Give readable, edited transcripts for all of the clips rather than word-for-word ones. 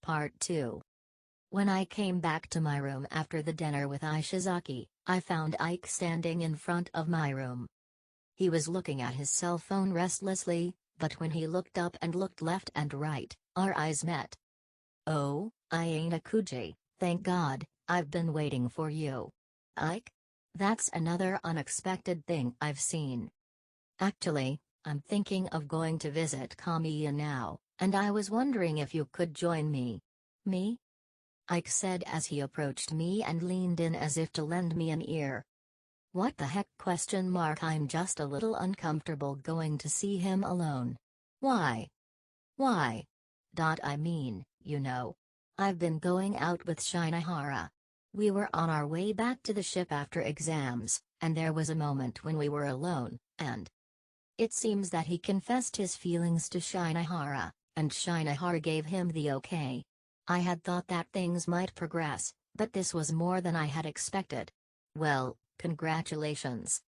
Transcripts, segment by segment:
Part 2. When I came back to my room after the dinner with Ishizaki, I found Ike standing in front of my room. He was looking at his cell phone restlessly, but when he looked up and looked left and right, our eyes met. "Oh, Iana Kuji, thank God, I've been waiting for you." "Ike? That's another unexpected thing I've seen. Actually, I'm thinking of going to visit Kamiya now, and I was wondering if you could join me." "Me?" Ike said as he approached me and leaned in as if to lend me an ear. "What the heck?" I'm just a little uncomfortable going to see him alone. "Why?" "Why? I mean, I've been going out with Shinahara. We were on our way back to the ship after exams, and there was a moment when we were alone, and it seems that he confessed his feelings to Shinahara, and Shinahara gave him the okay. I had thought that things might progress, but this was more than I had expected. Well, congratulations."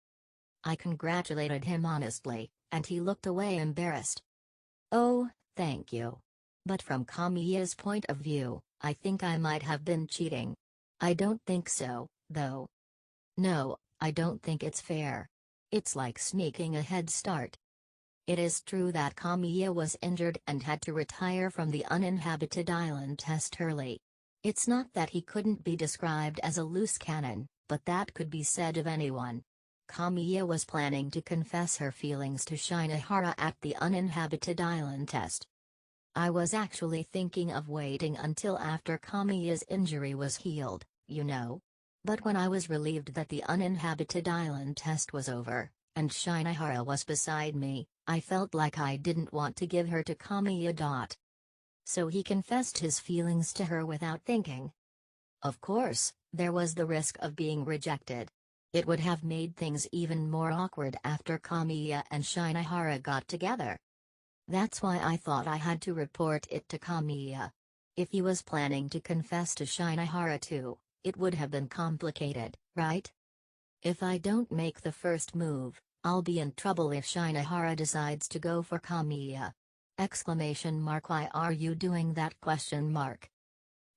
I congratulated him honestly, and he looked away embarrassed. "Oh, thank you. But from Kamiya's point of view, I think I might have been cheating." "I don't think so, though." "No, I don't think it's fair. It's like sneaking a head start." It is true that Kamiya was injured and had to retire from the uninhabited island test early. It's not that he couldn't be described as a loose cannon, but that could be said of anyone. Kamiya was planning to confess her feelings to Shinahara at the uninhabited island test. I was actually thinking of waiting until after Kamiya's injury was healed, But when I was relieved that the uninhabited island test was over, and Shinahara was beside me, I felt like I didn't want to give her to Kamiya. So he confessed his feelings to her without thinking. Of course, there was the risk of being rejected. It would have made things even more awkward after Kamiya and Shinahara got together. That's why I thought I had to report it to Kamiya. If he was planning to confess to Shinahara too, it would have been complicated, right? If I don't make the first move, I'll be in trouble if Shinahara decides to go for Kamiya. Why are you doing that?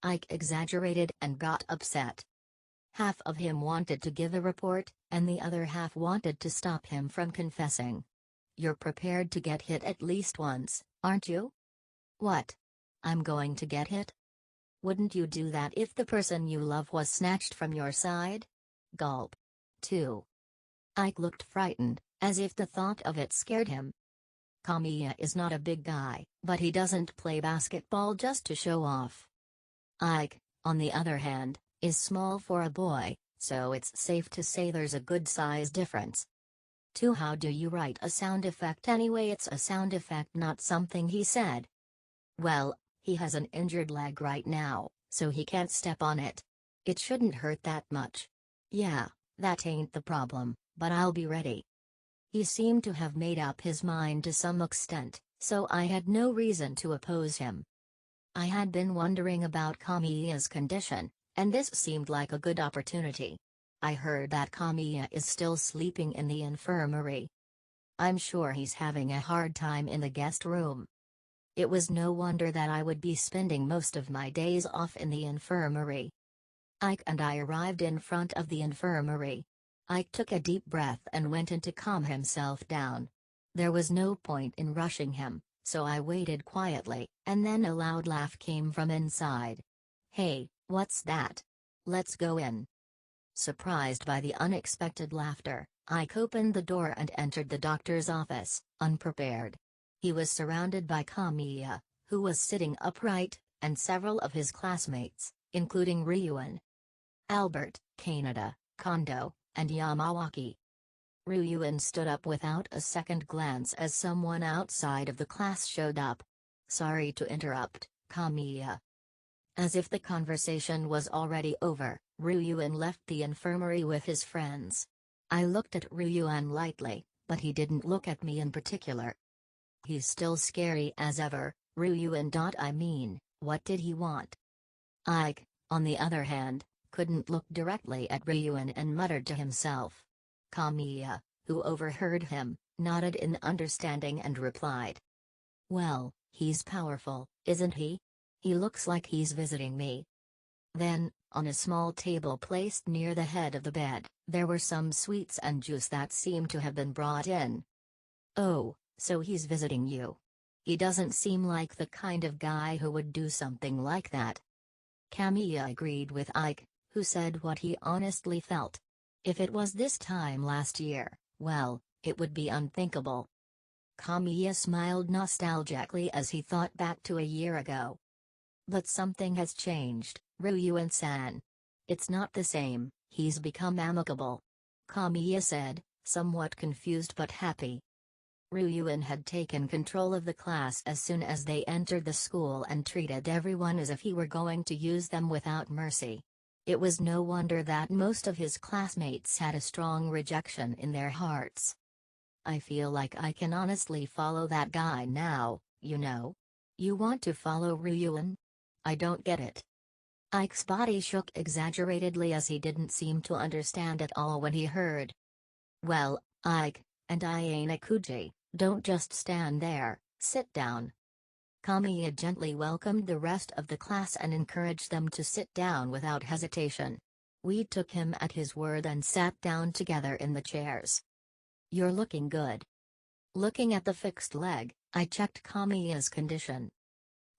Ike exaggerated and got upset. Half of him wanted to give a report, and the other half wanted to stop him from confessing. "You're prepared to get hit at least once, aren't you?" "What? I'm going to get hit? Wouldn't you do that if the person you love was snatched from your side?" Gulp. 2. Ike looked frightened, as if the thought of it scared him. Kamiya is not a big guy, but he doesn't play basketball just to show off. Ike, on the other hand, is small for a boy, so it's safe to say there's a good size difference. 2. How do you write a sound effect anyway? It's a sound effect, not something he said. Well, he has an injured leg right now, so he can't step on it. It shouldn't hurt that much. Yeah, that ain't the problem, but I'll be ready. He seemed to have made up his mind to some extent, so I had no reason to oppose him. I had been wondering about Kamiya's condition, and this seemed like a good opportunity. I heard that Kamiya is still sleeping in the infirmary. I'm sure he's having a hard time in the guest room. It was no wonder that I would be spending most of my days off in the infirmary. Ike and I arrived in front of the infirmary. Ike took a deep breath and went in to calm himself down. There was no point in rushing him, so I waited quietly, and then a loud laugh came from inside. "Hey, what's that? Let's go in." Surprised by the unexpected laughter, Ike opened the door and entered the doctor's office, unprepared. He was surrounded by Kamiya, who was sitting upright, and several of his classmates, including Ryuan, Albert, Kaneda, Kondo, and Yamawaki. Ryuan stood up without a second glance as someone outside of the class showed up. "Sorry to interrupt, Kamiya." As if the conversation was already over, Ryuan left the infirmary with his friends. I looked at Ryuan lightly, but he didn't look at me in particular. He's still scary as ever, Ryuan. I mean, what did he want? Ike, on the other hand, couldn't look directly at Ryuan and muttered to himself. Kamiya, who overheard him, nodded in understanding and replied. "Well, he's powerful, isn't he? He looks like he's visiting me. Then, on a small table placed near the head of the bed, there were some sweets and juice that seemed to have been brought in. Oh, so he's visiting you. He doesn't seem like the kind of guy who would do something like that. Kamiya agreed with Ike, who said what he honestly felt. If it was this time last year, well, it would be unthinkable. Kamiya smiled nostalgically as he thought back to a year ago. But something has changed, Ryuan-san. It's not the same, he's become amicable. Kamiya said, somewhat confused but happy. Ryuan had taken control of the class as soon as they entered the school and treated everyone as if he were going to use them without mercy. It was no wonder that most of his classmates had a strong rejection in their hearts. I feel like I can honestly follow that guy now, you know. You want to follow Ryuan? I don't get it. Ike's body shook exaggeratedly as he didn't seem to understand at all when he heard. Well, Ike, and Iana Kuji, don't just stand there, sit down. Kamiya gently welcomed the rest of the class and encouraged them to sit down without hesitation. We took him at his word and sat down together in the chairs. You're looking good. Looking at the fixed leg, I checked Kamiya's condition.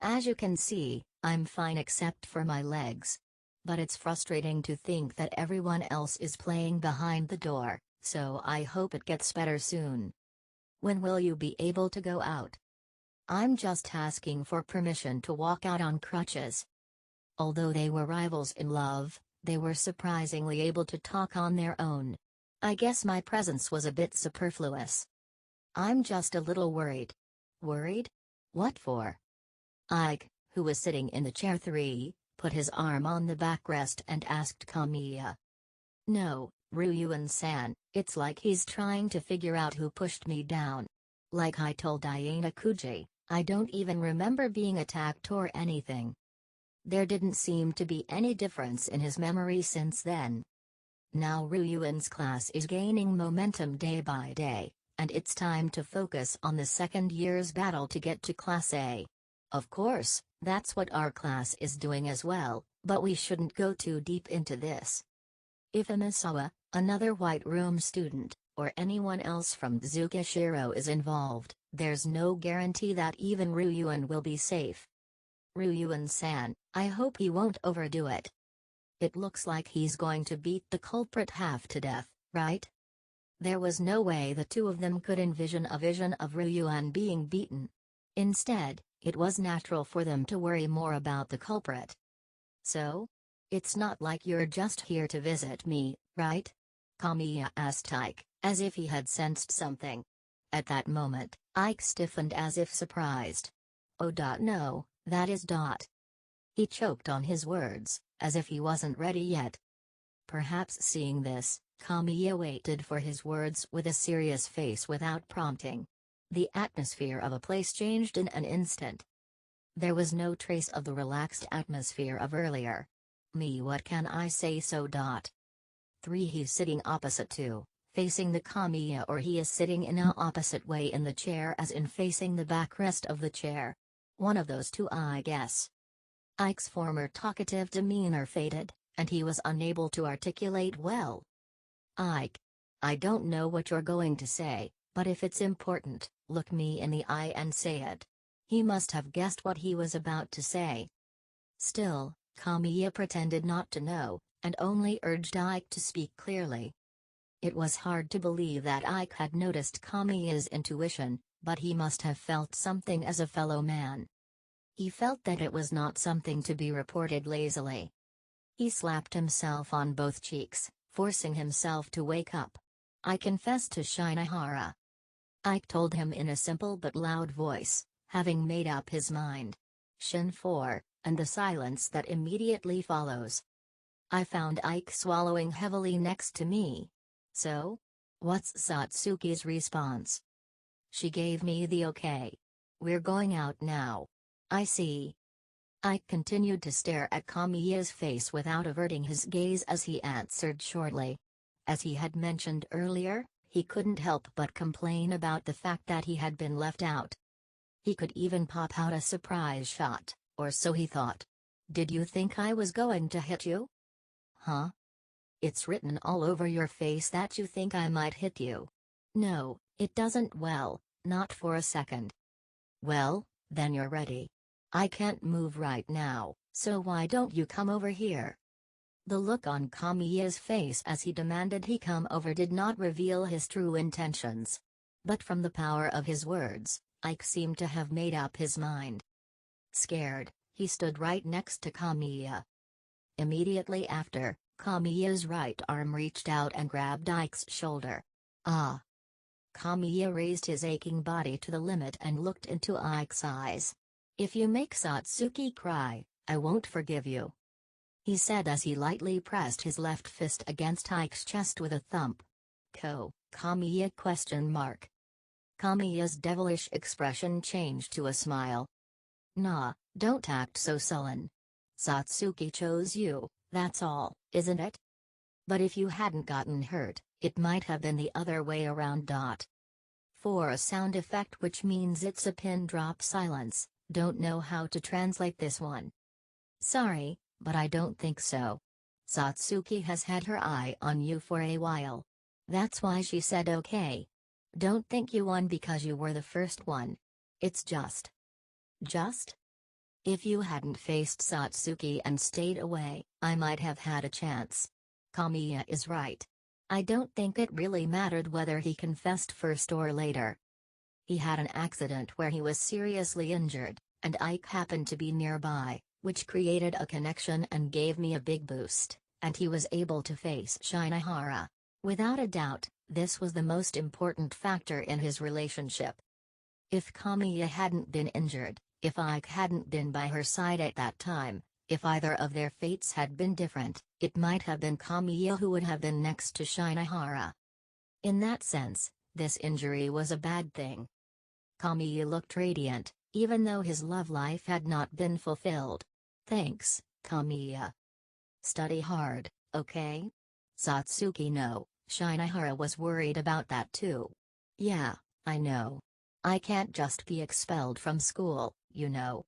As you can see, I'm fine except for my legs. But it's frustrating to think that everyone else is playing behind the door, so I hope it gets better soon. When will you be able to go out? I'm just asking for permission to walk out on crutches. Although they were rivals in love, they were surprisingly able to talk on their own. I guess my presence was a bit superfluous. I'm just a little worried. Worried? What for? Ike, who was sitting in the chair 3, put his arm on the backrest and asked Kamiya. No, Ryuan-san, it's like he's trying to figure out who pushed me down. Like I told Iana Kuji, I don't even remember being attacked or anything. There didn't seem to be any difference in his memory since then. Now Ryuan's class is gaining momentum day by day, and it's time to focus on the second year's battle to get to Class A. Of course, that's what our class is doing as well, but we shouldn't go too deep into this. If Amisawa, another White Room student, or anyone else from Tsukishiro is involved, there's no guarantee that even Ryuan will be safe. Ryuan-san, I hope he won't overdo it. It looks like he's going to beat the culprit half to death, right? There was no way the two of them could envision a vision of Ryuan being beaten. Instead, it was natural for them to worry more about the culprit. So? It's not like you're just here to visit me, right? Kamiya asked Ike, as if he had sensed something. At that moment, Ike stiffened as if surprised. Oh. No, that is. He choked on his words, as if he wasn't ready yet. Perhaps seeing this, Kamiya waited for his words with a serious face without prompting. The atmosphere of a place changed in an instant. There was no trace of the relaxed atmosphere of earlier. What can I say so. 3 He's sitting opposite 2, facing the Kamiya, or he is sitting in a opposite way in the chair as in facing the backrest of the chair. One of those two, I guess. Ike's former talkative demeanor faded, and he was unable to articulate well. Ike. I don't know what you're going to say, but if it's important, look me in the eye and say it. He must have guessed what he was about to say. Still, Kamiya pretended not to know, and only urged Ike to speak clearly. It was hard to believe that Ike had noticed Kamiya's intuition, but he must have felt something as a fellow man. He felt that it was not something to be reported lazily. He slapped himself on both cheeks, forcing himself to wake up. I confessed to Shinohara. Ike told him in a simple but loud voice, having made up his mind. Shin 4, and the silence that immediately follows. I found Ike swallowing heavily next to me. So? What's Satsuki's response? She gave me the okay. We're going out now. I see. Ike continued to stare at Kamiya's face without averting his gaze as he answered shortly. As he had mentioned earlier, he couldn't help but complain about the fact that he had been left out. He could even pop out a surprise shot, Or so he thought. Did you think I was going to hit you? Huh? It's written all over your face that you think I might hit you. No, it doesn't. Well, not for a second. Well, then you're ready. I can't move right now, so why don't you come over here? The look on Kamiya's face as he demanded he come over did not reveal his true intentions. But from the power of his words, Ike seemed to have made up his mind. Scared, he stood right next to Kamiya. Immediately after, Kamiya's right arm reached out and grabbed Ike's shoulder. Ah! Kamiya raised his aching body to the limit and looked into Ike's eyes. If you make Satsuki cry, I won't forgive you, he said as he lightly pressed his left fist against Ike's chest with a thump. Kamiya question mark. Kamiya's devilish expression changed to a smile. Nah, don't act so sullen. Satsuki chose you, that's all, isn't it? But if you hadn't gotten hurt, it might have been the other way around. For a sound effect which means it's a pin drop silence, don't know how to translate this one. Sorry, but I don't think so. Satsuki has had her eye on you for a while. That's why she said okay. Don't think you won because you were the first one. It's just. Just? If you hadn't faced Satsuki and stayed away, I might have had a chance. Kamiya is right. I don't think it really mattered whether he confessed first or later. He had an accident where he was seriously injured, and Ike happened to be nearby, which created a connection and gave me a big boost, and he was able to face Shinohara. Without a doubt, this was the most important factor in his relationship. If Kamiya hadn't been injured, if Ike hadn't been by her side at that time, if either of their fates had been different, it might have been Kamiya who would have been next to Shinohara. In that sense, this injury was a bad thing. Kamiya looked radiant, even though his love life had not been fulfilled. Thanks, Kamiya. Study hard, okay? Satsuki no, Shinohara was worried about that too. Yeah, I know. I can't just be expelled from school, you know.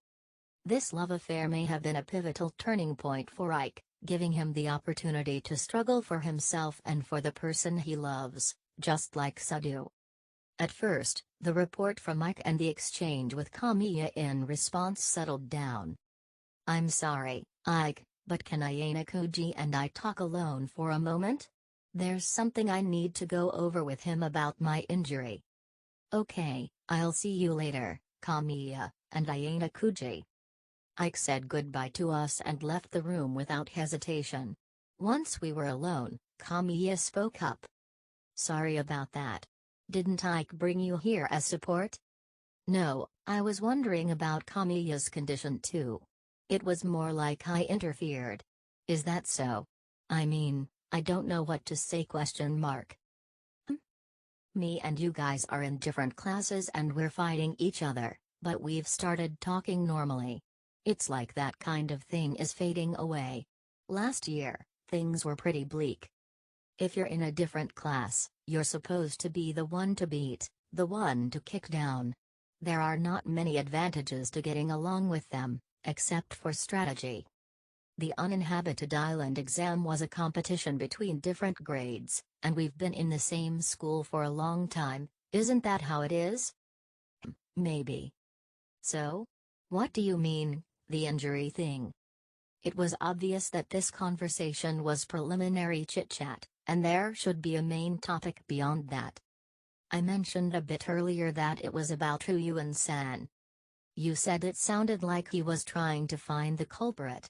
This love affair may have been a pivotal turning point for Ike, giving him the opportunity to struggle for himself and for the person he loves, just like Sadu. At first, the report from Ike and the exchange with Kamiya in response settled down. I'm sorry, Ike, but can Ayane-kuji and I talk alone for a moment? There's something I need to go over with him about my injury. Okay, I'll see you later, Kamiya, and Ayane-kuji. Ike said goodbye to us and left the room without hesitation. Once we were alone, Kamiya spoke up. Sorry about that. Didn't Ike bring you here as support? No, I was wondering about Kamiya's condition too. It was more like I interfered. Is that so? I mean, I don't know what to say question mark. Me and you guys are in different classes and we're fighting each other, but we've started talking normally. It's like that kind of thing is fading away. Last year, things were pretty bleak. If you're in a different class, you're supposed to be the one to beat, the one to kick down. There are not many advantages to getting along with them, except for strategy. The uninhabited island exam was a competition between different grades, and we've been in the same school for a long time, isn't that how it is? Maybe. So? What do you mean, the injury thing? It was obvious that this conversation was preliminary chit-chat, and there should be a main topic beyond that. I mentioned a bit earlier that it was about Ryuan-san. You said it sounded like he was trying to find the culprit.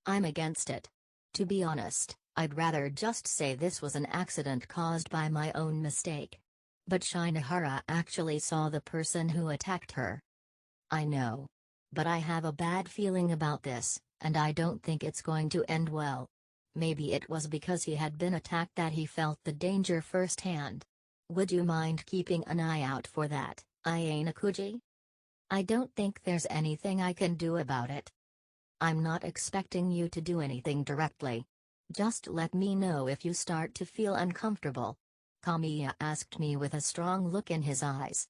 I'm against it. To be honest, I'd rather just say this was an accident caused by my own mistake. But Shinohara actually saw the person who attacked her. I know. But I have a bad feeling about this, and I don't think it's going to end well. Maybe it was because he had been attacked that he felt the danger firsthand. Would you mind keeping an eye out for that, Ayane-kuji? I don't think there's anything I can do about it. I'm not expecting you to do anything directly. Just let me know if you start to feel uncomfortable. Kamiya asked me with a strong look in his eyes.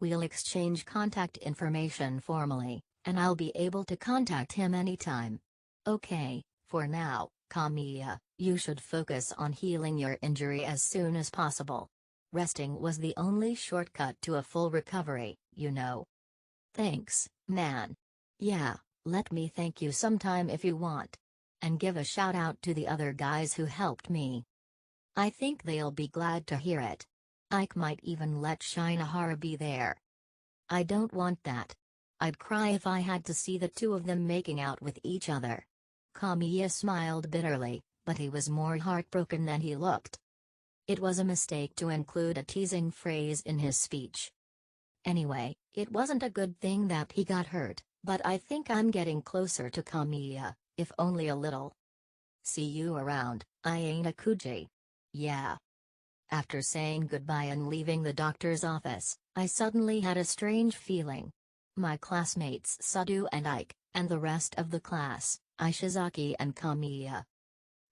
We'll exchange contact information formally, and I'll be able to contact him anytime. Okay, for now, Kamiya, you should focus on healing your injury as soon as possible. Resting was the only shortcut to a full recovery, you know. Thanks, man. Yeah, let me thank you sometime if you want. And give a shout out to the other guys who helped me. I think they'll be glad to hear it. Ike might even let Shinahara be there. I don't want that. I'd cry if I had to see the two of them making out with each other. Kamiya smiled bitterly, but he was more heartbroken than he looked. It was a mistake to include a teasing phrase in his speech. Anyway, it wasn't a good thing that he got hurt, but I think I'm getting closer to Kamiya, if only a little. See you around, Aina Kuji. Yeah. After saying goodbye and leaving the doctor's office, I suddenly had a strange feeling. My classmates Sadu and Ike, and the rest of the class, Ishizaki and Kamiya.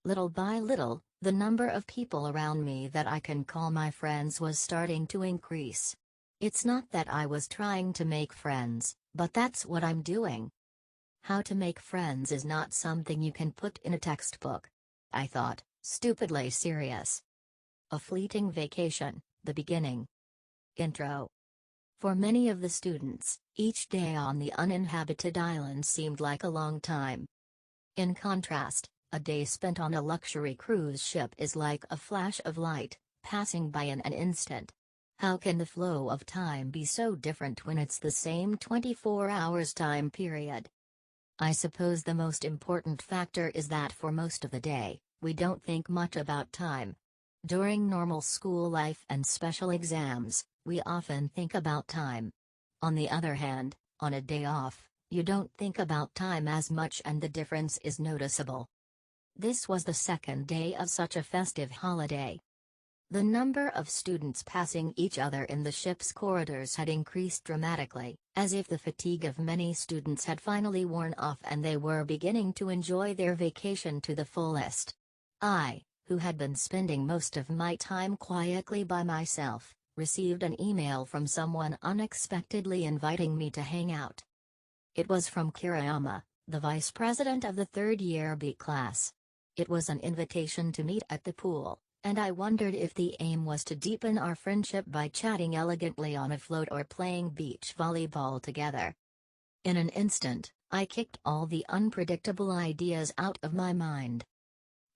Little by little, the number of people around me that I can call my friends was starting to increase. It's not that I was trying to make friends, but that's what I'm doing. How to make friends is not something you can put in a textbook. I thought, stupidly serious. A fleeting vacation, the beginning. Intro. For many of the students, each day on the uninhabited island seemed like a long time. In contrast, a day spent on a luxury cruise ship is like a flash of light, passing by in an instant. How can the flow of time be so different when it's the same 24 hours time period? I suppose the most important factor is that for most of the day, we don't think much about time. During normal school life and special exams, we often think about time. On the other hand, on a day off, you don't think about time as much and the difference is noticeable. This was the second day of such a festive holiday. The number of students passing each other in the ship's corridors had increased dramatically, as if the fatigue of many students had finally worn off and they were beginning to enjoy their vacation to the fullest. I, who had been spending most of my time quietly by myself, received an email from someone unexpectedly inviting me to hang out. It was from Kiriyama, the vice president of the third-year B class. It was an invitation to meet at the pool, and I wondered if the aim was to deepen our friendship by chatting elegantly on a float or playing beach volleyball together. In an instant, I kicked all the unpredictable ideas out of my mind.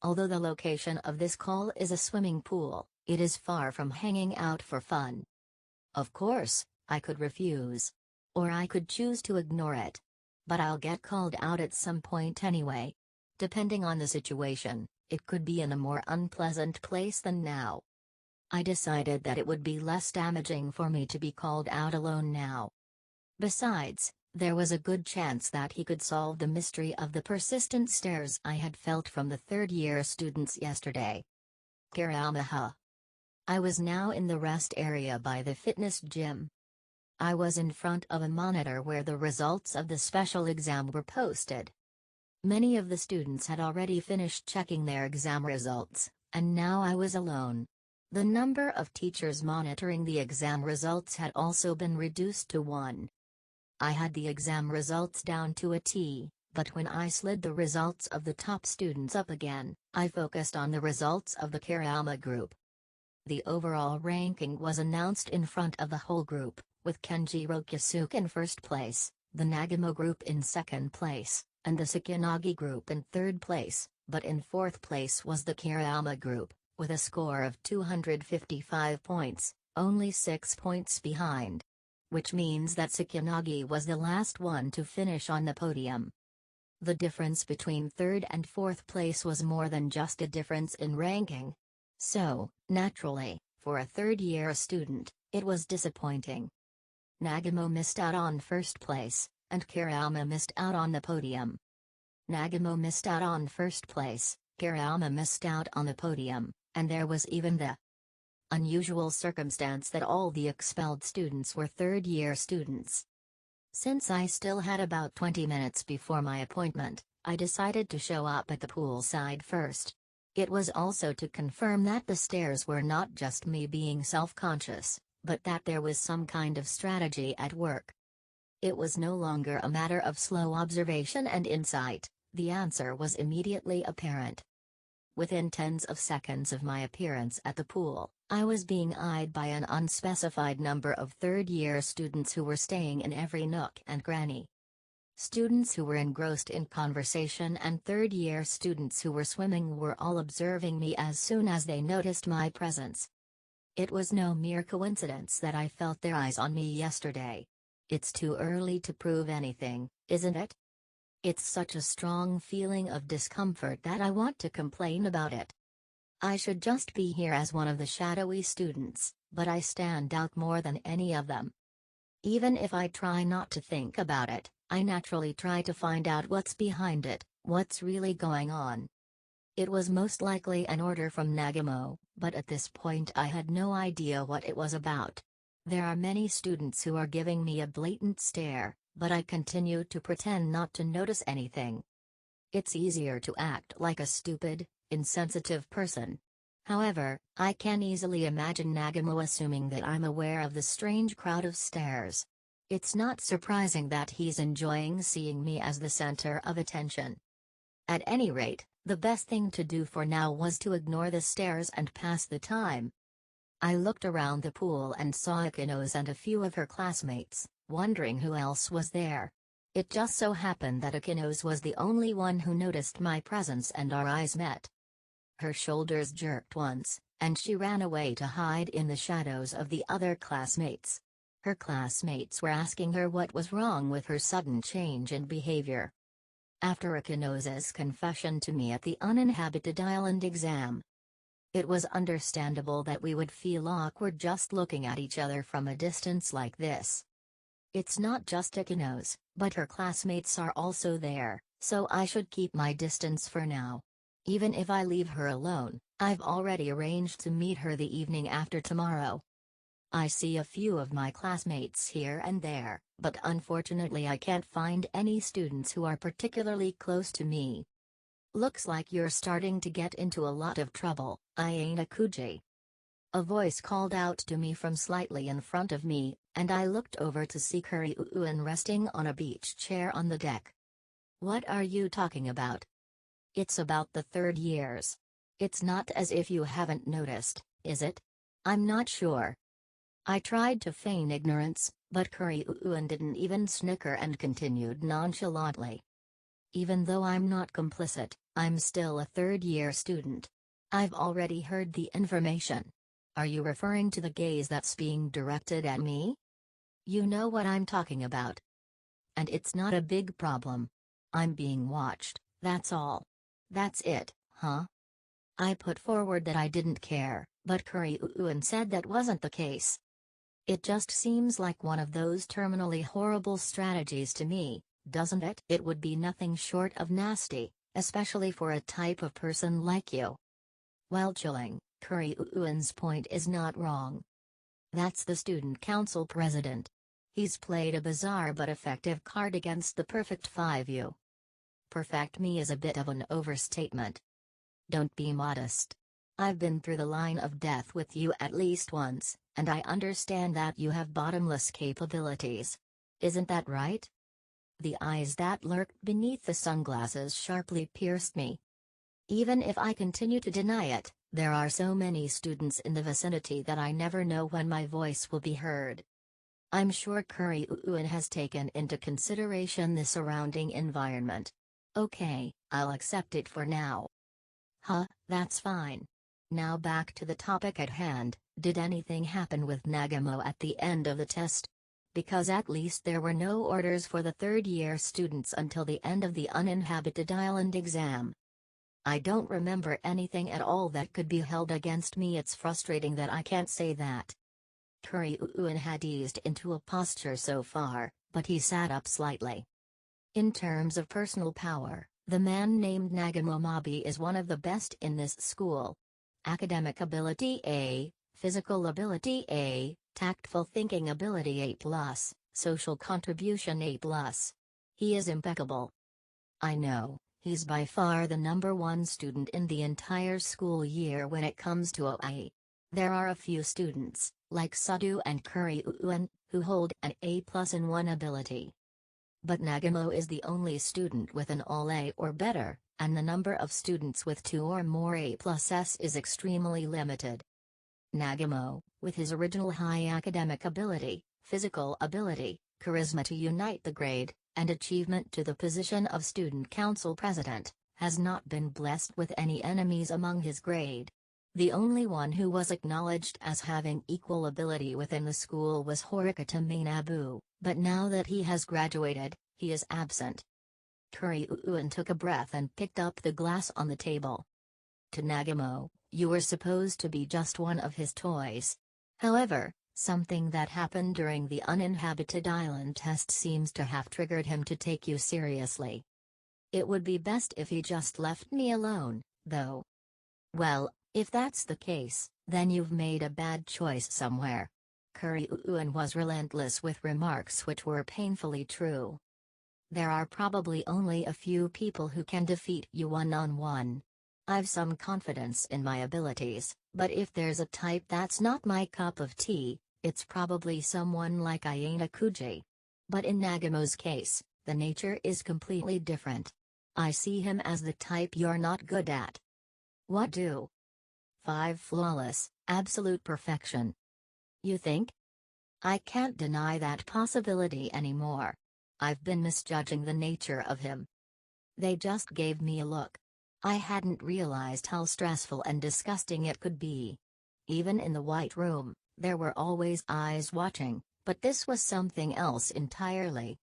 Although the location of this call is a swimming pool, it is far from hanging out for fun. Of course, I could refuse. Or I could choose to ignore it. But I'll get called out at some point anyway. Depending on the situation, it could be in a more unpleasant place than now. I decided that it would be less damaging for me to be called out alone now. Besides, there was a good chance that he could solve the mystery of the persistent stares I had felt from the third-year students yesterday. Kiriyama. I was now in the rest area by the fitness gym. I was in front of a monitor where the results of the special exam were posted. Many of the students had already finished checking their exam results, and now I was alone. The number of teachers monitoring the exam results had also been reduced to 1. I had the exam results down to a T, but when I slid the results of the top students up again, I focused on the results of the Kiriyama group. The overall ranking was announced in front of the whole group, with Kenjiro Kisuke in first place, the Nagamo group in second place, and the Sakinagi group in third place, but in fourth place was the Kiriyama group, with a score of 255 points, only 6 points behind. Which means that Sakinagi was the last one to finish on the podium. The difference between third and fourth place was more than just a difference in ranking. So, naturally, for a third-year student, it was disappointing. Nagamo missed out on first place, and Kiriyama missed out on the podium. Nagamo missed out on first place, Kiriyama missed out on the podium, and there was even the unusual circumstance that all the expelled students were third-year students. Since I still had about 20 minutes before my appointment, I decided to show up at the poolside first. It was also to confirm that the stares were not just me being self-conscious, but that there was some kind of strategy at work. It was no longer a matter of slow observation and insight, the answer was immediately apparent. Within tens of seconds of my appearance at the pool, I was being eyed by an unspecified number of third-year students who were staying in every nook and cranny. Students who were engrossed in conversation and third-year students who were swimming were all observing me as soon as they noticed my presence. It was no mere coincidence that I felt their eyes on me yesterday. It's too early to prove anything, isn't it? It's such a strong feeling of discomfort that I want to complain about it. I should just be here as one of the shadowy students, but I stand out more than any of them. Even if I try not to think about it, I naturally try to find out what's behind it, what's really going on. It was most likely an order from Nagamo, but at this point I had no idea what it was about. There are many students who are giving me a blatant stare, but I continue to pretend not to notice anything. It's easier to act like a stupid, insensitive person. However, I can easily imagine Nagamo assuming that I'm aware of the strange crowd of stares. It's not surprising that he's enjoying seeing me as the center of attention. At any rate, the best thing to do for now was to ignore the stares and pass the time. I looked around the pool and saw Akinos and a few of her classmates, wondering who else was there. It just so happened that Akinos was the only one who noticed my presence and our eyes met. Her shoulders jerked once, and she ran away to hide in the shadows of the other classmates. Her classmates were asking her what was wrong with her sudden change in behavior. After Akinos's confession to me at the uninhabited island exam, it was understandable that we would feel awkward just looking at each other from a distance like this. It's not just Akinos, but her classmates are also there, so I should keep my distance for now. Even if I leave her alone, I've already arranged to meet her the evening after tomorrow. I see a few of my classmates here and there, but unfortunately I can't find any students who are particularly close to me. Looks like you're starting to get into a lot of trouble, Aina Kuji. A voice called out to me from slightly in front of me, and I looked over to see Kuriuun resting on a beach chair on the deck. What are you talking about? It's about the third years. It's not as if you haven't noticed, is it? I'm not sure. I tried to feign ignorance, but Kuriuun didn't even snicker and continued nonchalantly. Even though I'm not complicit, I'm still a third-year student. I've already heard the information. Are you referring to the gaze that's being directed at me? You know what I'm talking about. And it's not a big problem. I'm being watched, that's all. That's it, huh? I put forward that I didn't care, but Kuriuun said that wasn't the case. It just seems like one of those terminally horrible strategies to me, doesn't it? It would be nothing short of nasty, especially for a type of person like you. While chilling, Kuriuun's point is not wrong. That's the student council president. He's played a bizarre but effective card against the perfect 5U. Perfect me is a bit of an overstatement. Don't be modest. I've been through the line of death with you at least once, and I understand that you have bottomless capabilities. Isn't that right? The eyes that lurked beneath the sunglasses sharply pierced me. Even if I continue to deny it, there are so many students in the vicinity that I never know when my voice will be heard. I'm sure Kuriuun has taken into consideration the surrounding environment. Okay, I'll accept it for now. Huh, that's fine. Now back to the topic at hand, did anything happen with Nagamo at the end of the test? Because at least there were no orders for the third-year students until the end of the uninhabited island exam. I don't remember anything at all that could be held against me. It's frustrating that I can't say that. Kuriuun had eased into a posture so far, but he sat up slightly. In terms of personal power, the man named Nagamo Mabi is one of the best in this school. Academic ability A, physical ability A, tactful thinking ability A+, social contribution A+. He is impeccable. I know, he's by far the #1 student in the entire school year when it comes to OIE. There are a few students, like Sadu and Kuriuun, who hold an A+ in one ability. But Nagamo is the only student with an all A or better, and the number of students with 2 or more A+s is extremely limited. Nagamo, with his original high academic ability, physical ability, charisma to unite the grade, and achievement to the position of student council president, has not been blessed with any enemies among his grade. The only one who was acknowledged as having equal ability within the school was Horikata Minabu, but now that he has graduated, he is absent. Kuriuun took a breath and picked up the glass on the table. To Nagamo, you were supposed to be just one of his toys. However, something that happened during the uninhabited island test seems to have triggered him to take you seriously. It would be best if he just left me alone, though. Well, if that's the case, then you've made a bad choice somewhere. Kuriuun was relentless with remarks which were painfully true. There are probably only a few people who can defeat you one-on-one. I've some confidence in my abilities, but if there's a type that's not my cup of tea, it's probably someone like Ayana Kuji. But in Nagamo's case, the nature is completely different. I see him as the type you're not good at. What do? 5 flawless, absolute perfection. You think? I can't deny that possibility anymore. I've been misjudging the nature of him. They just gave me a look. I hadn't realized how stressful and disgusting it could be. Even in the White Room, there were always eyes watching, but this was something else entirely.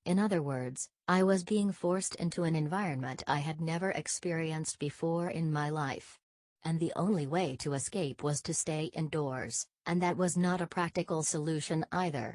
In other words, I was being forced into an environment I had never experienced before in my life. And the only way to escape was to stay indoors, and that was not a practical solution either.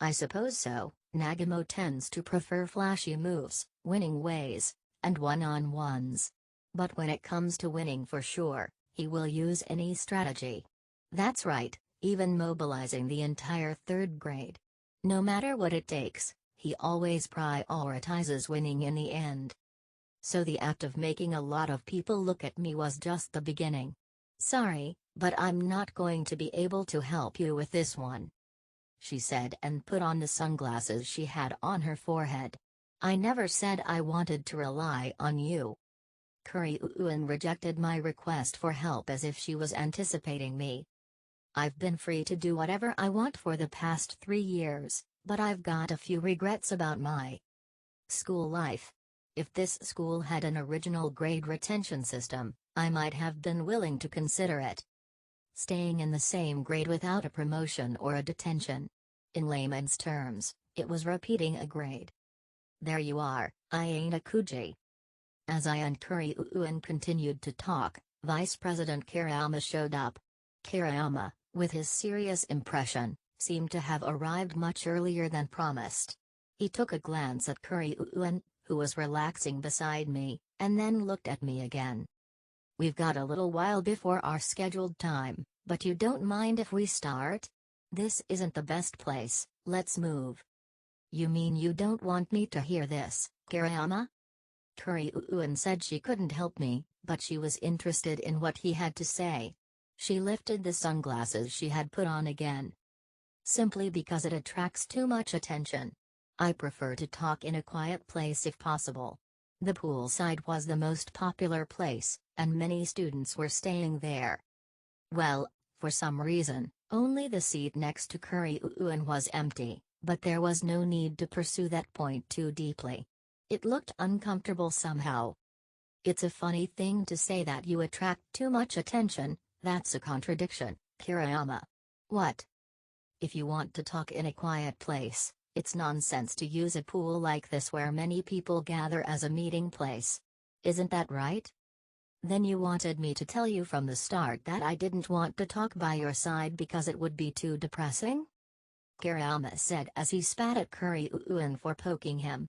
I suppose so. Nagamo tends to prefer flashy moves, winning ways, and one-on-ones. But when it comes to winning for sure, he will use any strategy. That's right, even mobilizing the entire 3rd grade. No matter what it takes, he always prioritizes winning in the end. So the act of making a lot of people look at me was just the beginning. Sorry, but I'm not going to be able to help you with this one, she said and put on the sunglasses she had on her forehead. I never said I wanted to rely on you. Kuriuun rejected my request for help as if she was anticipating me. I've been free to do whatever I want for the past 3 years, but I've got a few regrets about my school life. If this school had an original grade retention system, I might have been willing to consider it. Staying in the same grade without a promotion or a detention. In layman's terms, it was repeating a grade. There you are, Ayana Kuji. As I and Kuriuun continued to talk, Vice President Kiriyama showed up. Kiriyama, with his serious impression, seemed to have arrived much earlier than promised. He took a glance at Kuriuun, who was relaxing beside me, and then looked at me again. We've got a little while before our scheduled time, but you don't mind if we start? This isn't the best place, let's move. You mean you don't want me to hear this, Kiriyama? Kuriuun said she couldn't help me, but she was interested in what he had to say. She lifted the sunglasses she had put on again. Simply because it attracts too much attention. I prefer to talk in a quiet place if possible. The poolside was the most popular place, and many students were staying there. Well, for some reason, only the seat next to Kuriuun was empty, but there was no need to pursue that point too deeply. It looked uncomfortable somehow. It's a funny thing to say that you attract too much attention, that's a contradiction, Kiriyama. What? If you want to talk in a quiet place, it's nonsense to use a pool like this where many people gather as a meeting place. Isn't that right? Then you wanted me to tell you from the start that I didn't want to talk by your side because it would be too depressing? Kiriyama said as he spat at Kuriuun for poking him.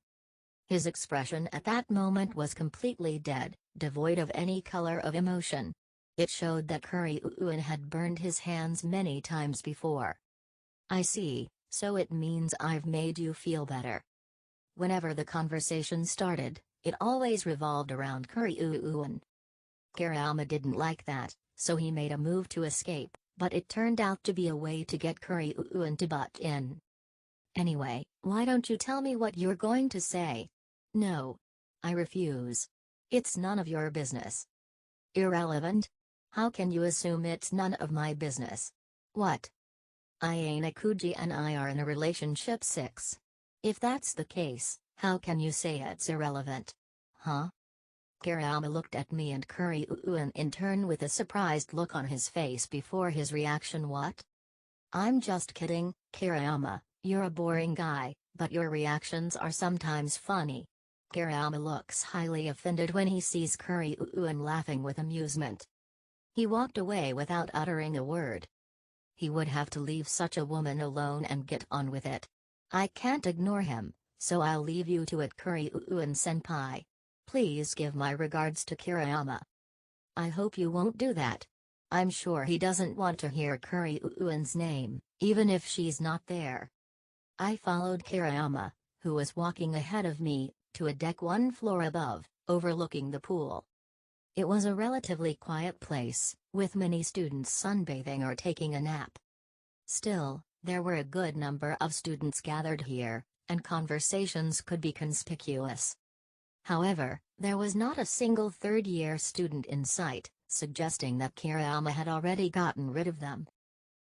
His expression at that moment was completely dead, devoid of any color of emotion. It showed that Kuriuun had burned his hands many times before. I see, so it means I've made you feel better. Whenever the conversation started, it always revolved around Kuriuun. Kiriyama didn't like that, so he made a move to escape, but it turned out to be a way to get Kuryu to butt in. Anyway, why don't you tell me what you're going to say? No. I refuse. It's none of your business. Irrelevant? How can you assume it's none of my business? What? Ayana Kuji and I are in a relationship 6. If that's the case, how can you say it's irrelevant? Huh? Kiriyama looked at me and Kuryu in turn with a surprised look on his face before his reaction. What? I'm just kidding, Kiriyama, you're a boring guy, but your reactions are sometimes funny. Kiriyama looks highly offended when he sees Kuryu laughing with amusement. He walked away without uttering a word. He would have to leave such a woman alone and get on with it. I can't ignore him, so I'll leave you to it, Kuryu-senpai. Please give my regards to Kiriyama. I hope you won't do that. I'm sure he doesn't want to hear Kuryu's name, even if she's not there. I followed Kiriyama, who was walking ahead of me, to a deck 1 floor above, overlooking the pool. It was a relatively quiet place, with many students sunbathing or taking a nap. Still, there were a good number of students gathered here, and conversations could be conspicuous. However, there was not a single third-year student in sight, suggesting that Kiriyama had already gotten rid of them.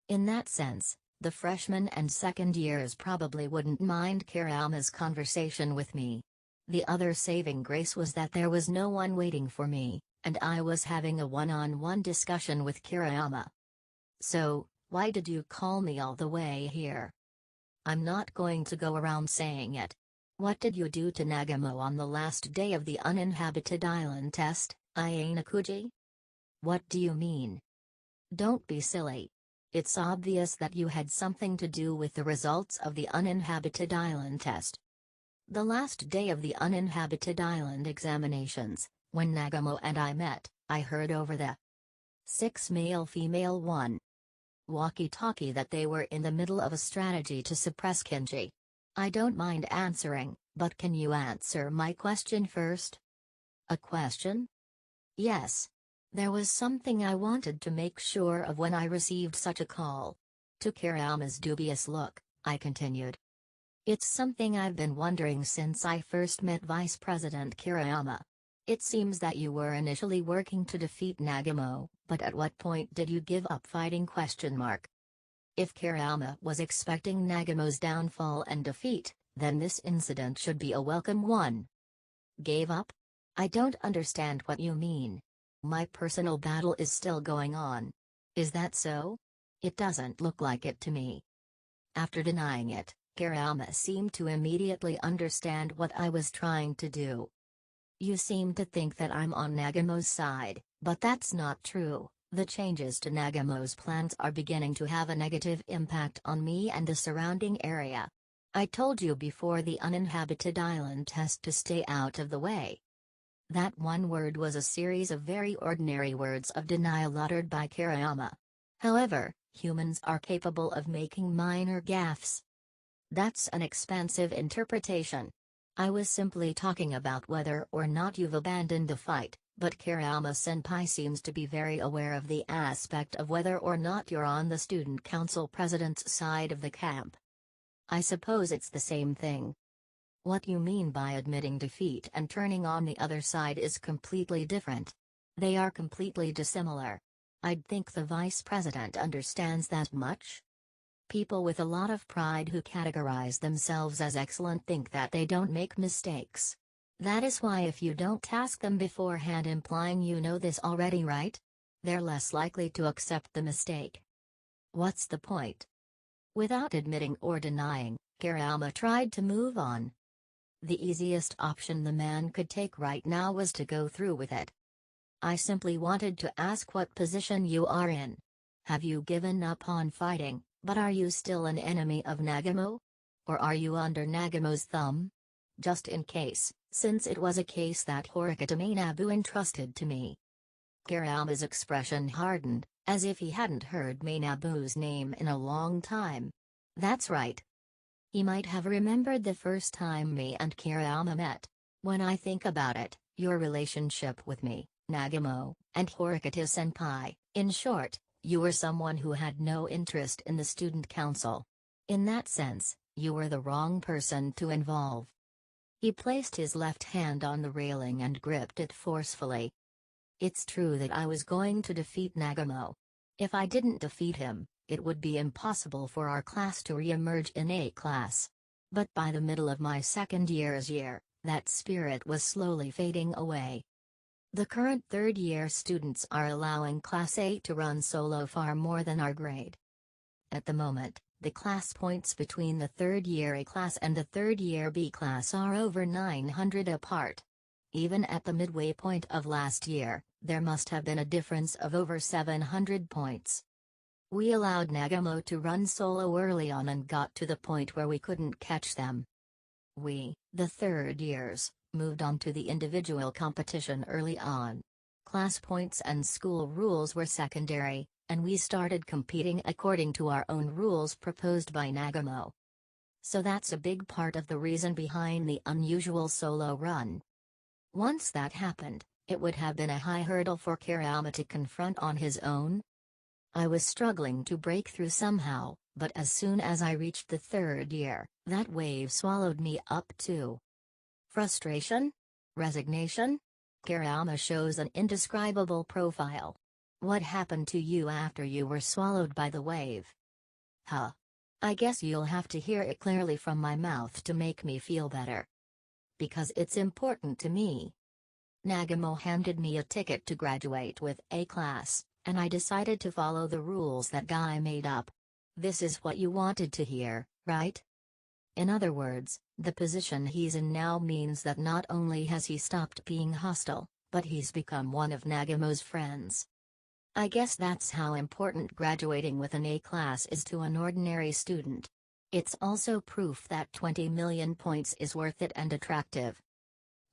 In that sense, the freshmen and second years probably wouldn't mind Kiriyama's conversation with me. The other saving grace was that there was no one waiting for me, and I was having a one-on-one discussion with Kiriyama. So, why did you call me all the way here? I'm not going to go around saying it. What did you do to Nagamo on the last day of the uninhabited island test, Ayana Kuji? What do you mean? Don't be silly. It's obvious that you had something to do with the results of the uninhabited island test. The last day of the uninhabited island examinations, when Nagamo and I met, I heard over the 6 male-female 1 walkie-talkie that they were in the middle of a strategy to suppress Kenji. I don't mind answering, but can you answer my question first? A question? Yes. There was something I wanted to make sure of when I received such a call. To Kiriyama's dubious look, I continued. It's something I've been wondering since I first met Vice President Kiriyama. It seems that you were initially working to defeat Nagamo, but at what point did you give up fighting? If Kiriyama was expecting Nagamo's downfall and defeat, then this incident should be a welcome one. Gave up? I don't understand what you mean. My personal battle is still going on. Is that so? It doesn't look like it to me. After denying it, Kiriyama seemed to immediately understand what I was trying to do. You seem to think that I'm on Nagamo's side, but that's not true. The changes to Nagamo's plans are beginning to have a negative impact on me and the surrounding area. I told you before the uninhabited island test to stay out of the way. That one word was a series of very ordinary words of denial uttered by Kiriyama. However, humans are capable of making minor gaffes. That's an expansive interpretation. I was simply talking about whether or not you've abandoned the fight, but Kiriyama-senpai seems to be very aware of the aspect of whether or not you're on the student council president's side of the camp. I suppose it's the same thing. What you mean by admitting defeat and turning on the other side is completely different. They are completely dissimilar. I'd think the vice president understands that much. People with a lot of pride who categorize themselves as excellent think that they don't make mistakes. That is why if you don't task them beforehand implying you know this already, right? They're less likely to accept the mistake. What's the point? Without admitting or denying, Kiriyama tried to move on. The easiest option the man could take right now was to go through with it. I simply wanted to ask what position you are in. Have you given up on fighting, but are you still an enemy of Nagamo? Or are you under Nagamo's thumb? Just in case, since it was a case that Horikita Minabu entrusted to me. Kiriyama's expression hardened, as if he hadn't heard Minabu's name in a long time. That's right. He might have remembered the first time me and Kiriyama met. When I think about it, your relationship with me, Nagamo, and Horikita-senpai, in short, You were someone who had no interest in the student council. In that sense, you were the wrong person to involve. He placed his left hand on the railing and gripped it forcefully. It's true that I was going to defeat Nagamo. If I didn't defeat him, it would be impossible for our class to re-emerge in A class. But by the middle of my second year's year, that spirit was slowly fading away. The current third-year students are allowing Class A to run solo far more than our grade. At the moment, the class points between the third-year A class and the third-year B class are over 900 apart. Even at the midway point of last year, there must have been a difference of over 700 points. We allowed Nagamo to run solo early on and got to the point where we couldn't catch them. We, the third years, moved on to the individual competition early on. Class points and school rules were secondary, and we started competing according to our own rules proposed by Nagamo. So that's a big part of the reason behind the unusual solo run. Once that happened, it would have been a high hurdle for Kiriyama to confront on his own. I was struggling to break through somehow, but as soon as I reached the third year, that wave swallowed me up too. Frustration? Resignation? Kiriyama shows an indescribable profile. What happened to you after you were swallowed by the wave? Huh. I guess you'll have to hear it clearly from my mouth to make me feel better. Because it's important to me. Nagamo handed me a ticket to graduate with A class, and I decided to follow the rules that guy made up. This is what you wanted to hear, right? In other words, the position he's in now means that not only has he stopped being hostile, but he's become one of Nagamo's friends. I guess that's how important graduating with an A class is to an ordinary student. It's also proof that 20 million points is worth it and attractive.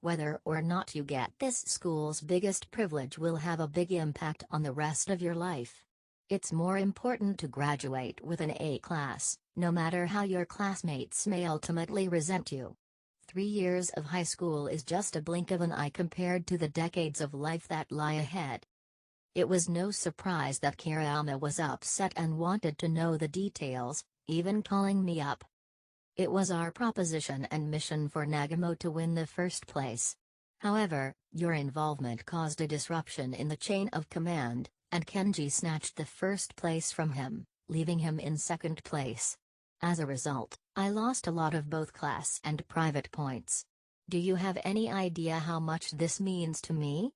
Whether or not you get this school's biggest privilege will have a big impact on the rest of your life. It's more important to graduate with an A class, no matter how your classmates may ultimately resent you. 3 years of high school is just a blink of an eye compared to the decades of life that lie ahead. It was no surprise that Kiriyama was upset and wanted to know the details, even calling me up. It was our proposition and mission for Nagamo to win the first place. However, your involvement caused a disruption in the chain of command, and Kenji snatched the first place from him, leaving him in second place. As a result, I lost a lot of both class and private points. Do you have any idea how much this means to me?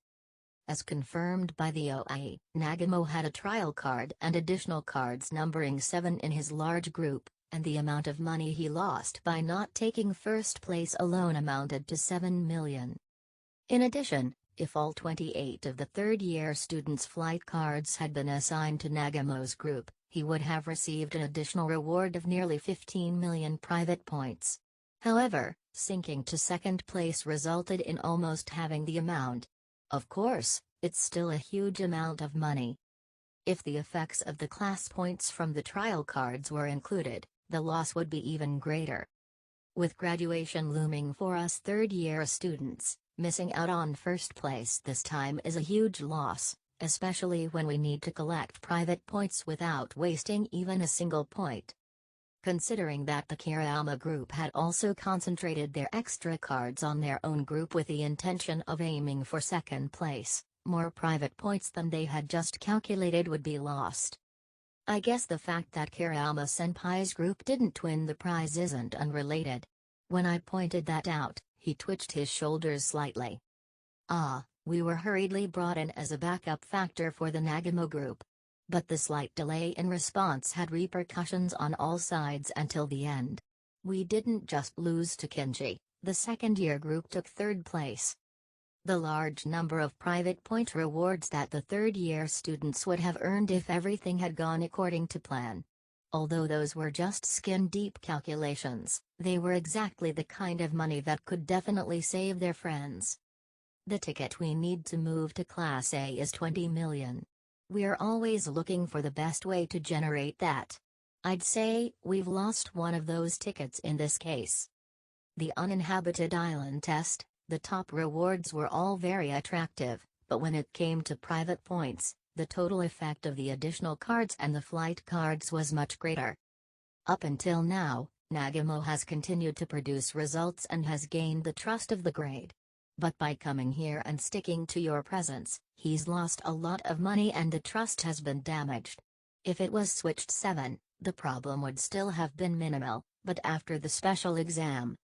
As confirmed by the OIE, Nagamo had a trial card and additional cards numbering 7 in his large group, and the amount of money he lost by not taking first place alone amounted to 7 million. In addition, if all 28 of the third-year students' flight cards had been assigned to Nagamo's group, he would have received an additional reward of nearly 15 million private points. However, sinking to second place resulted in almost having the amount. Of course, it's still a huge amount of money. If the effects of the class points from the trial cards were included, the loss would be even greater. With graduation looming for us third-year students, missing out on first place this time is a huge loss, especially when we need to collect private points without wasting even a single point. Considering that the Kiriyama group had also concentrated their extra cards on their own group with the intention of aiming for second place, more private points than they had just calculated would be lost. I guess the fact that Kiriyama-senpai's group didn't win the prize isn't unrelated. When I pointed that out, he twitched his shoulders slightly. We were hurriedly brought in as a backup factor for the Nagamo group. But the slight delay in response had repercussions on all sides until the end. We didn't just lose to Kenji, the second-year group took third place. The large number of private point rewards that the third-year students would have earned if everything had gone according to plan. Although those were just skin-deep calculations, they were exactly the kind of money that could definitely save their friends. The ticket we need to move to Class A is 20 million. We're always looking for the best way to generate that. I'd say we've lost one of those tickets in this case. The uninhabited island test, the top rewards were all very attractive, but when it came to private points, the total effect of the additional cards and the flight cards was much greater. Up until now, Nagamo has continued to produce results and has gained the trust of the grade. But by coming here and sticking to your presence, he's lost a lot of money and the trust has been damaged. If it was switched 7, the problem would still have been minimal, but after the special exam,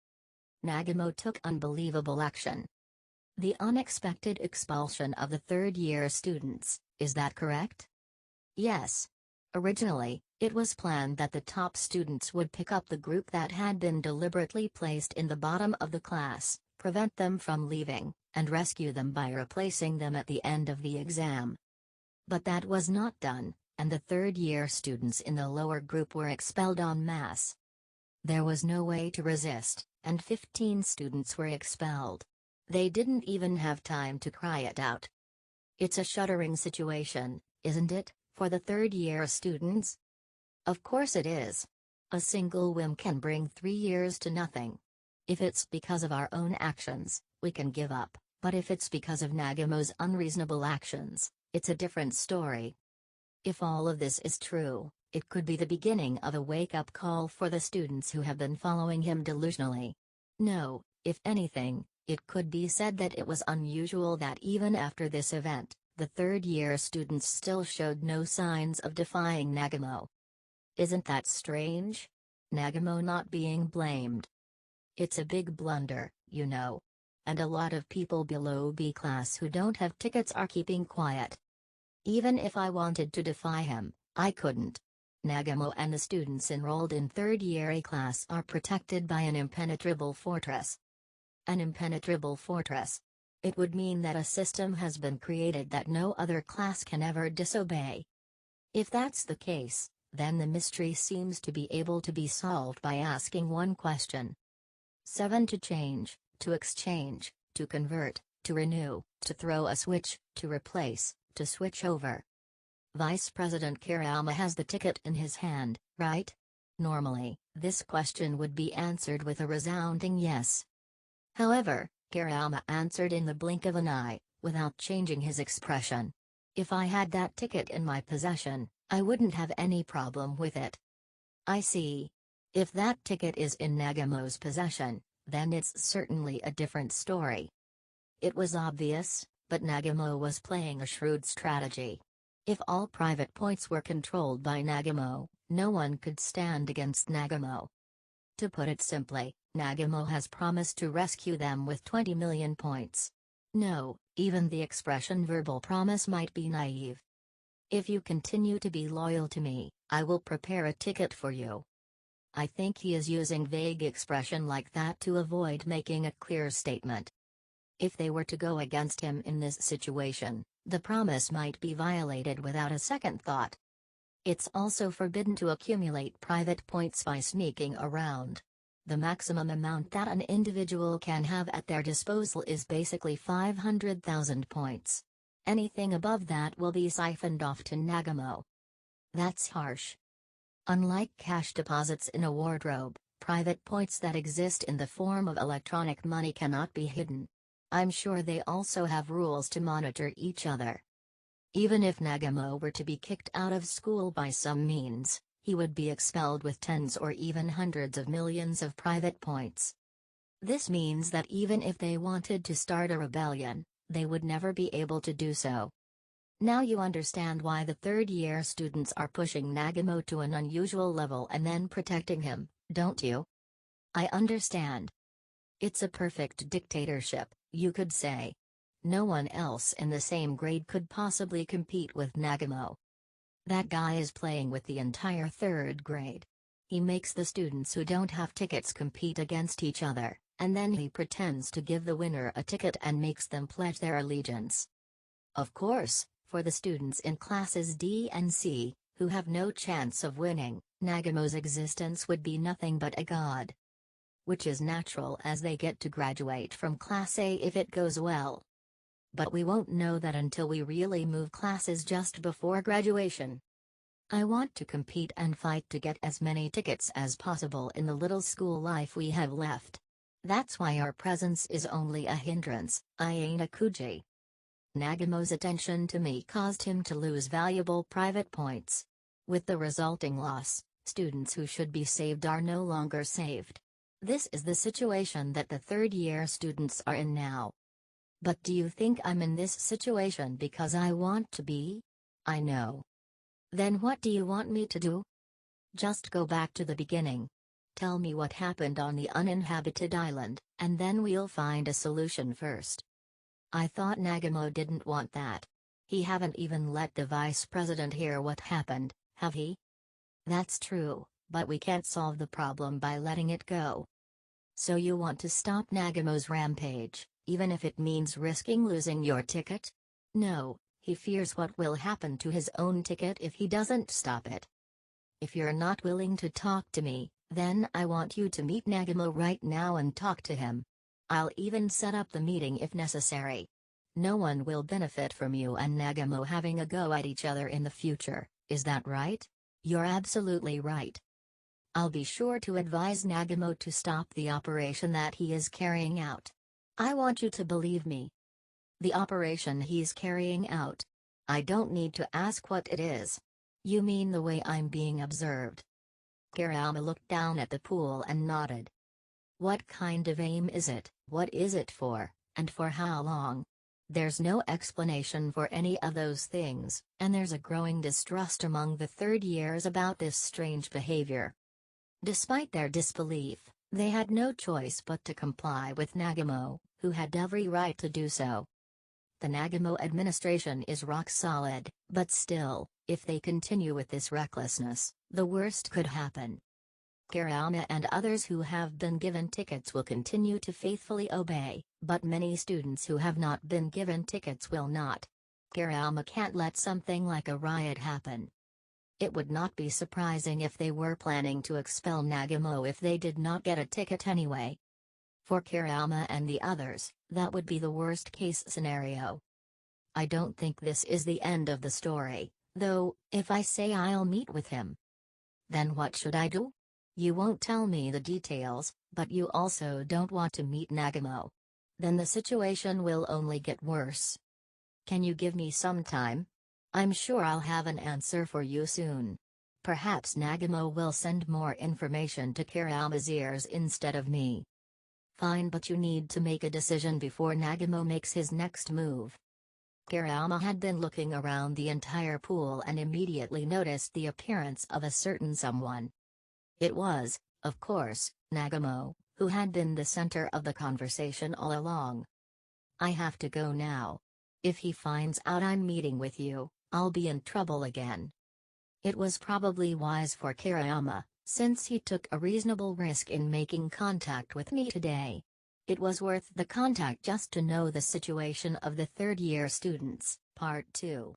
Nagamo took unbelievable action. The unexpected expulsion of the third-year students, is that correct? Yes. Originally, it was planned that the top students would pick up the group that had been deliberately placed in the bottom of the class, prevent them from leaving, and rescue them by replacing them at the end of the exam. But that was not done, and the third-year students in the lower group were expelled en masse. There was no way to resist, and 15 students were expelled. They didn't even have time to cry it out. It's a shuddering situation, isn't it, for the third-year students? Of course it is. A single whim can bring 3 years to nothing. If it's because of our own actions, we can give up, but if it's because of Nagamo's unreasonable actions, it's a different story. If all of this is true, it could be the beginning of a wake-up call for the students who have been following him delusionally. No, if anything, it could be said that it was unusual that even after this event, the third-year students still showed no signs of defying Nagamo. Isn't that strange? Nagamo not being blamed. It's a big blunder, you know. And a lot of people below B class who don't have tickets are keeping quiet. Even if I wanted to defy him, I couldn't. Nagamo and the students enrolled in third-year A class are protected by an impenetrable fortress. An impenetrable fortress. It would mean that a system has been created that no other class can ever disobey. If that's the case, then the mystery seems to be able to be solved by asking one question. 7 to change, to exchange, to convert, to renew, to throw a switch, to replace, to switch over. Vice President Kiriyama has the ticket in his hand, right? Normally, this question would be answered with a resounding yes. However, Kiriyama answered in the blink of an eye, without changing his expression. If I had that ticket in my possession, I wouldn't have any problem with it. I see. If that ticket is in Nagamo's possession, then it's certainly a different story. It was obvious, but Nagamo was playing a shrewd strategy. If all private points were controlled by Nagamo, no one could stand against Nagamo. To put it simply, Nagamo has promised to rescue them with 20 million points. No, even the expression verbal promise might be naive. If you continue to be loyal to me, I will prepare a ticket for you. I think he is using vague expression like that to avoid making a clear statement. If they were to go against him in this situation, the promise might be violated without a second thought. It's also forbidden to accumulate private points by sneaking around. The maximum amount that an individual can have at their disposal is basically 500,000 points. Anything above that will be siphoned off to Nagamo. That's harsh. Unlike cash deposits in a wardrobe, private points that exist in the form of electronic money cannot be hidden. I'm sure they also have rules to monitor each other. Even if Nagamo were to be kicked out of school by some means, he would be expelled with tens or even hundreds of millions of private points. This means that even if they wanted to start a rebellion, they would never be able to do so. Now you understand why the third-year students are pushing Nagamo to an unusual level and then protecting him, don't you? I understand. It's a perfect dictatorship, you could say. No one else in the same grade could possibly compete with Nagamo. That guy is playing with the entire third grade. He makes the students who don't have tickets compete against each other, and then he pretends to give the winner a ticket and makes them pledge their allegiance. Of course, for the students in classes D and C, who have no chance of winning, Nagamo's existence would be nothing but a god. Which is natural as they get to graduate from Class A if it goes well. But we won't know that until we really move classes just before graduation. I want to compete and fight to get as many tickets as possible in the little school life we have left. That's why our presence is only a hindrance, Iena Kuji. Nagamo's attention to me caused him to lose valuable private points. With the resulting loss, students who should be saved are no longer saved. This is the situation that the third-year students are in now. But do you think I'm in this situation because I want to be? I know. Then what do you want me to do? Just go back to the beginning. Tell me what happened on the uninhabited island, and then we'll find a solution first. I thought Nagamo didn't want that. He haven't even let the vice president hear what happened, have he? That's true, but we can't solve the problem by letting it go. So you want to stop Nagamo's rampage, even if it means risking losing your ticket? No, he fears what will happen to his own ticket if he doesn't stop it. If you're not willing to talk to me, then I want you to meet Nagamo right now and talk to him. I'll even set up the meeting if necessary. No one will benefit from you and Nagamo having a go at each other in the future, is that right? You're absolutely right. I'll be sure to advise Nagamo to stop the operation that he is carrying out. I want you to believe me. The operation he's carrying out. I don't need to ask what it is. You mean the way I'm being observed? Kiriyama looked down at the pool and nodded. What kind of aim is it, what is it for, and for how long? There's no explanation for any of those things, and there's a growing distrust among the third years about this strange behavior. Despite their disbelief, they had no choice but to comply with Nagamo, who had every right to do so. The Nagamo administration is rock solid, but still, if they continue with this recklessness, the worst could happen. Kiriyama and others who have been given tickets will continue to faithfully obey, but many students who have not been given tickets will not. Kiriyama can't let something like a riot happen. It would not be surprising if they were planning to expel Nagamo if they did not get a ticket anyway. For Kiriyama and the others, that would be the worst-case scenario. I don't think this is the end of the story, though, if I say I'll meet with him. Then what should I do? You won't tell me the details, but you also don't want to meet Nagamo. Then the situation will only get worse. Can you give me some time? I'm sure I'll have an answer for you soon. Perhaps Nagamo will send more information to Kiriyama's ears instead of me. Fine, but you need to make a decision before Nagamo makes his next move. Kiriyama had been looking around the entire pool and immediately noticed the appearance of a certain someone. It was, of course, Nagamo, who had been the center of the conversation all along. I have to go now. If he finds out I'm meeting with you, I'll be in trouble again. It was probably wise for Kiriyama, since he took a reasonable risk in making contact with me today. It was worth the contact just to know the situation of the third-year students. Part 2.